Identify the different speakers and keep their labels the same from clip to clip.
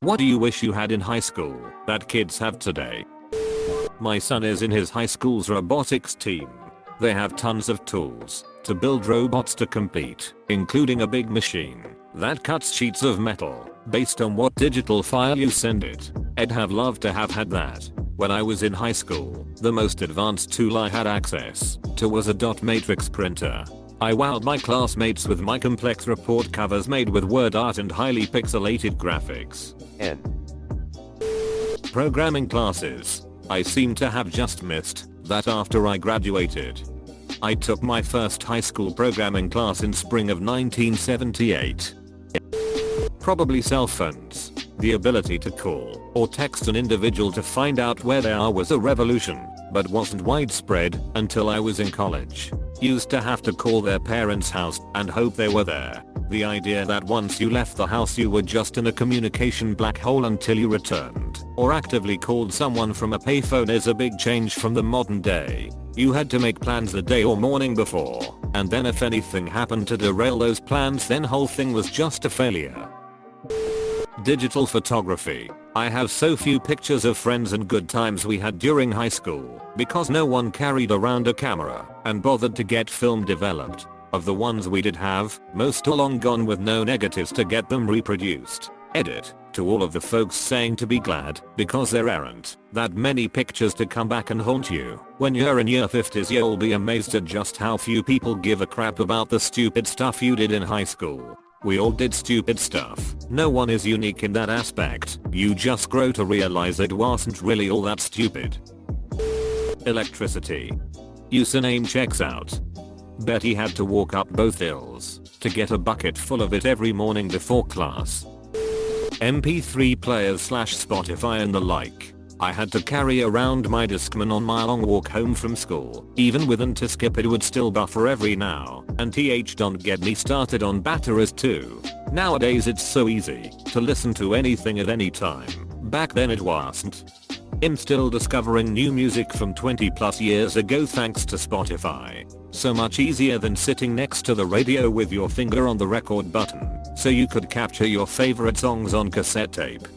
Speaker 1: What do you wish you had in high school that kids have today? My son is in his high school's robotics team. They have tons of tools to build robots to compete, including a big machine that cuts sheets of metal based on what digital file you send it. I'd have loved to have had that. When I was in high school, the most advanced tool I had access to was a dot matrix printer. I wowed my classmates with my complex report covers made with word art and highly pixelated graphics. Programming classes. I seem to have just missed that after I graduated. I took my first high school programming class in spring of 1978. Probably cell phones. The ability to call or text an individual to find out where they are was a revolution, but wasn't widespread until I was in college. Used to have to call their parents' house and hope they were there. The idea that once you left the house you were just in a communication black hole until you returned, or actively called someone from a payphone is a big change from the modern day. You had to make plans the day or morning before, and then if anything happened to derail those plans then whole thing was just a failure. Digital photography. I have so few pictures of friends and good times we had during high school because no one carried around a camera and bothered to get film developed. Of the ones we did have, most are long gone with no negatives to get them reproduced. Edit. To all of the folks saying to be glad because there aren't that many pictures to come back and haunt you. When you're in your 50s you'll be amazed at just how few people give a crap about the stupid stuff you did in high school. We all did stupid stuff. No one is unique in that aspect. You just grow to realize it wasn't really all that stupid. Electricity. Username checks out. Betty had to walk up both hills to get a bucket full of it every morning before class. MP3 players / Spotify and the like. I had to carry around my Discman on my long walk home from school. Even with Antiskip it would still buffer every now and don't get me started on batteries too. Nowadays it's so easy to listen to anything at any time. Back then it wasn't. I'm still discovering new music from 20 plus years ago thanks to Spotify. So much easier than sitting next to the radio with your finger on the record button so you could capture your favorite songs on cassette tape.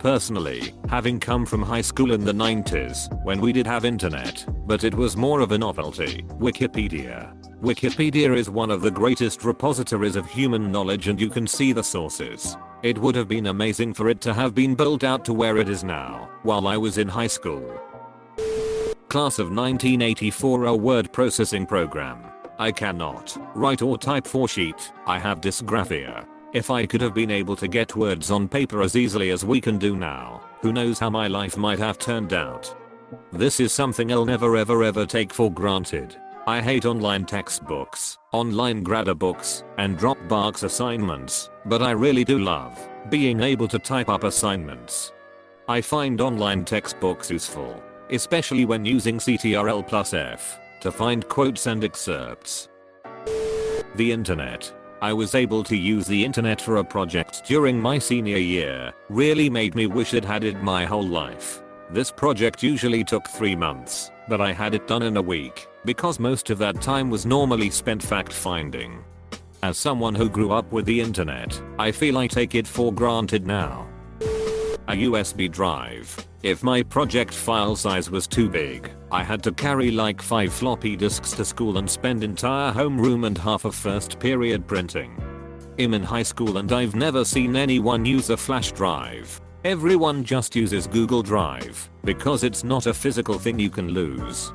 Speaker 1: Personally, having come from high school in the 90s when we did have internet, but it was more of a novelty, Wikipedia. Wikipedia is one of the greatest repositories of human knowledge and you can see the sources. It would have been amazing for it to have been built out to where it is now, while I was in high school. Class of 1984 a word processing program. I cannot write or type for sheet. I have dysgraphia. If I could have been able to get words on paper as easily as we can do now, who knows how my life might have turned out. This is something I'll never ever take for granted. I hate online textbooks, online grammar books, and Dropbox assignments, but I really do love being able to type up assignments. I find online textbooks useful, especially when using Ctrl+F to find quotes and excerpts. The internet. I was able to use the internet for a project during my senior year. Really made me wish I'd had it my whole life. This project usually took 3 months, but I had it done in a week because most of that time was normally spent fact finding. As someone who grew up with the internet, I feel I take it for granted now. A USB drive. If my project file size was too big, I had to carry like 5 floppy disks to school and spend entire homeroom and half of first period printing. I'm in high school and I've never seen anyone use a flash drive. Everyone just uses Google Drive because it's not a physical thing you can lose.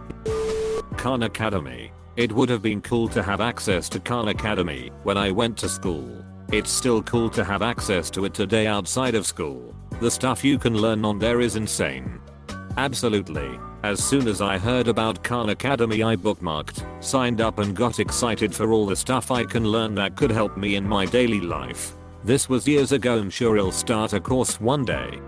Speaker 1: Khan Academy. It would have been cool to have access to Khan Academy when I went to school. It's still cool to have access to it today outside of school. The stuff you can learn on there is insane. Absolutely. As soon as I heard about Khan Academy I bookmarked, signed up and got excited for all the stuff I can learn that could help me in my daily life. This was years ago. I'm sure I'll start a course one day.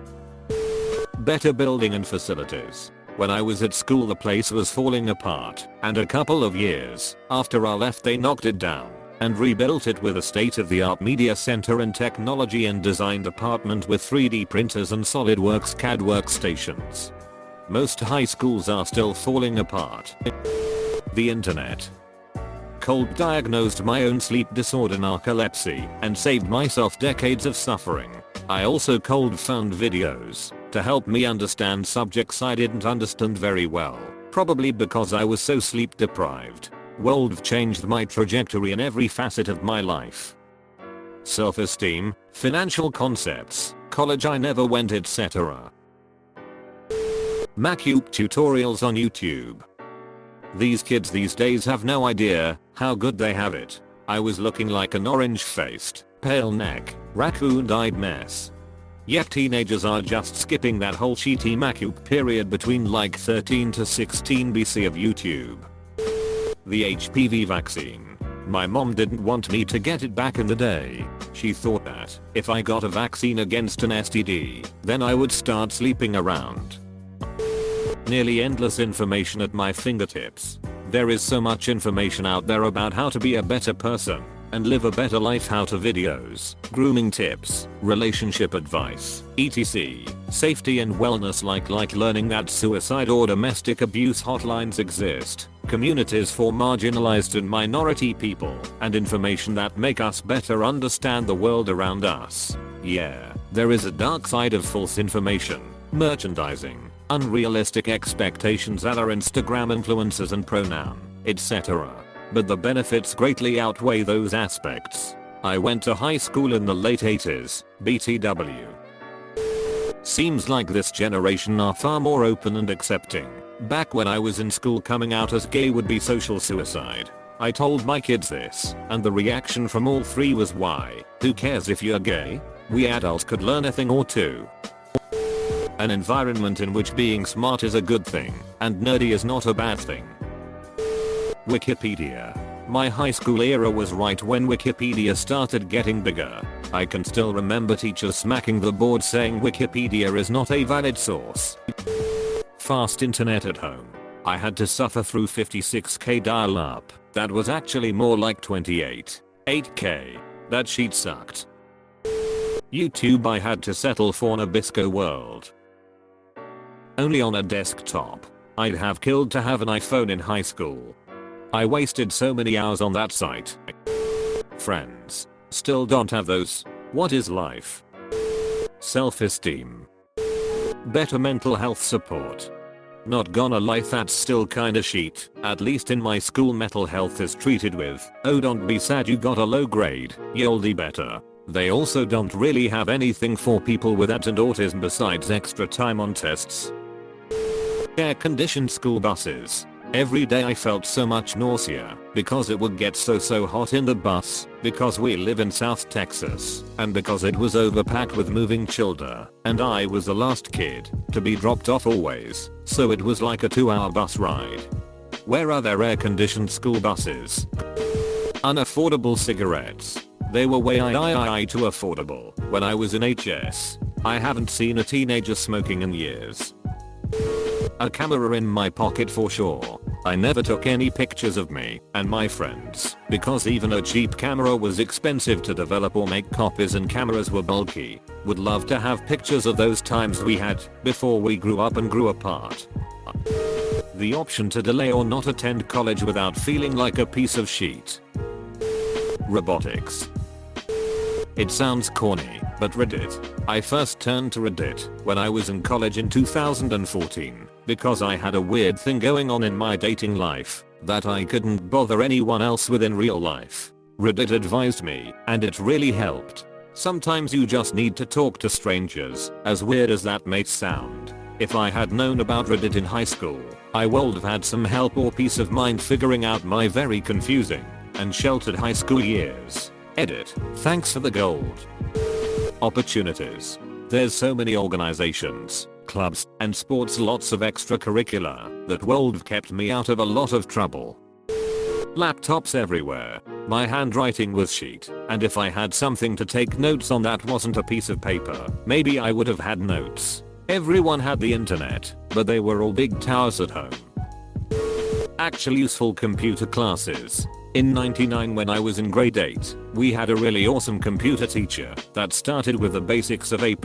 Speaker 1: Better building and facilities. When I was at school the place was falling apart, and a couple of years after I left they knocked it down and rebuilt it with a state-of-the-art media center and technology and design department with 3D printers and SolidWorks CAD workstations. Most high schools are still falling apart. The internet. Cold diagnosed my own sleep disorder narcolepsy and saved myself decades of suffering. I also cold found videos to help me understand subjects I didn't understand very well, probably because I was so sleep deprived. World changed my trajectory in every facet of my life. Self-esteem, financial concepts, college I never went, etc. MacUp tutorials on YouTube. These kids these days have no idea how good they have it. I was looking like an orange-faced, pale neck, raccoon-eyed mess. Yet teenagers are just skipping that whole cheaty MacUp period between like 13 to 16 BC of YouTube. The HPV vaccine. My mom didn't want me to get it back in the day. She thought that if I got a vaccine against an STD, then I would start sleeping around. Nearly endless information at my fingertips. There is so much information out there about how to be a better person and live a better life. How to videos, grooming tips, relationship advice, etc. Safety and wellness like learning that suicide or domestic abuse hotlines exist, communities for marginalized and minority people, and information that make us better understand the world around us. Yeah, there is a dark side of false information, merchandising, unrealistic expectations that are Instagram influencers and pronoun, etc. But the benefits greatly outweigh those aspects. I went to high school in the late 80s, BTW. Seems like this generation are far more open and accepting. Back when I was in school, coming out as gay would be social suicide. I told my kids this, and the reaction from all three was, why? Who cares if you're gay? We adults could learn a thing or two. An environment in which being smart is a good thing, and nerdy is not a bad thing. Wikipedia. My high school era was right when Wikipedia started getting bigger. I can still remember teachers smacking the board saying Wikipedia is not a valid source. Fast internet at home. I had to suffer through 56k dial-up. That was actually more like 8K. That sheet sucked. YouTube. I had to settle for Nabisco World. Only on a desktop. I'd have killed to have an iPhone in high school. I wasted so many hours on that site. Friends. Still don't have those. What is life? Self-esteem. Better mental health support. Not gonna lie, that's still kinda shit. At least in my school mental health is treated with, oh don't be sad you got a low grade, you'll do better. They also don't really have anything for people with that and autism besides extra time on tests. Air-conditioned school buses. Every day I felt so much nausea because it would get so hot in the bus, because we live in South Texas, and because it was overpacked with moving children, and I was the last kid to be dropped off always, so it was like a 2-hour bus ride. Where are there air-conditioned school buses? Unaffordable cigarettes. They were way too affordable when I was in HS. I haven't seen a teenager smoking in years. A camera in my pocket for sure. I never took any pictures of me and my friends because even a cheap camera was expensive to develop or make copies, and cameras were bulky. Would love to have pictures of those times we had before we grew up and grew apart. The option to delay or not attend college without feeling like a piece of shit. Robotics. It sounds corny, but Reddit. I first turned to Reddit when I was in college in 2014 because I had a weird thing going on in my dating life that I couldn't bother anyone else with in real life. Reddit advised me, and it really helped. Sometimes you just need to talk to strangers, as weird as that may sound. If I had known about Reddit in high school, I would have had some help or peace of mind figuring out my very confusing and sheltered high school years. Edit. Thanks for the gold. Opportunities. There's so many organizations, clubs, and sports, lots of extracurricular, that would have kept me out of a lot of trouble. Laptops everywhere. My handwriting was shit, and if I had something to take notes on that wasn't a piece of paper, maybe I would have had notes. Everyone had the internet, but they were all big towers at home. Actual useful computer classes. In '99 when I was in grade 8, we had a really awesome computer teacher that started with the basics of A+,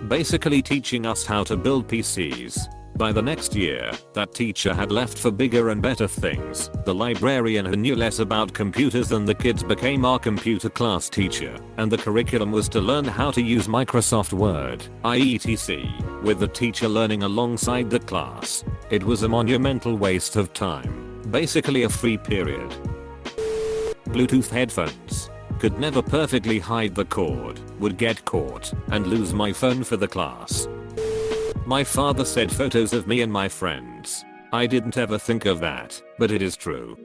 Speaker 1: basically teaching us how to build PCs. By the next year, that teacher had left for bigger and better things. The librarian who knew less about computers than the kids became our computer class teacher, and the curriculum was to learn how to use Microsoft Word, IETC, with the teacher learning alongside the class. It was a monumental waste of time. Basically a free period. Bluetooth headphones. Could never perfectly hide the cord, would get caught, and lose my phone for the class. My father said photos of me and my friends. I didn't ever think of that, but it is true.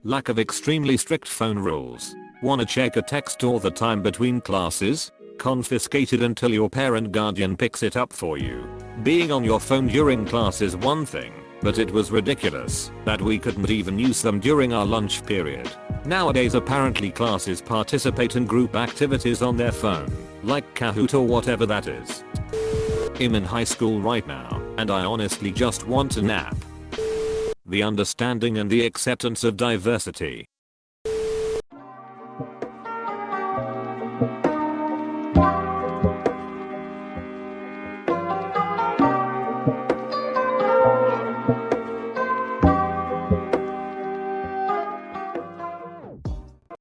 Speaker 1: Lack of extremely strict phone rules. Wanna check a text all the time between classes? Confiscated until your parent guardian picks it up for you. Being on your phone during class is one thing, but it was ridiculous that we couldn't even use them during our lunch period. Nowadays apparently classes participate in group activities on their phone, like Kahoot or whatever that is. I'm in high school right now, and I honestly just want a nap. The understanding and the acceptance of diversity.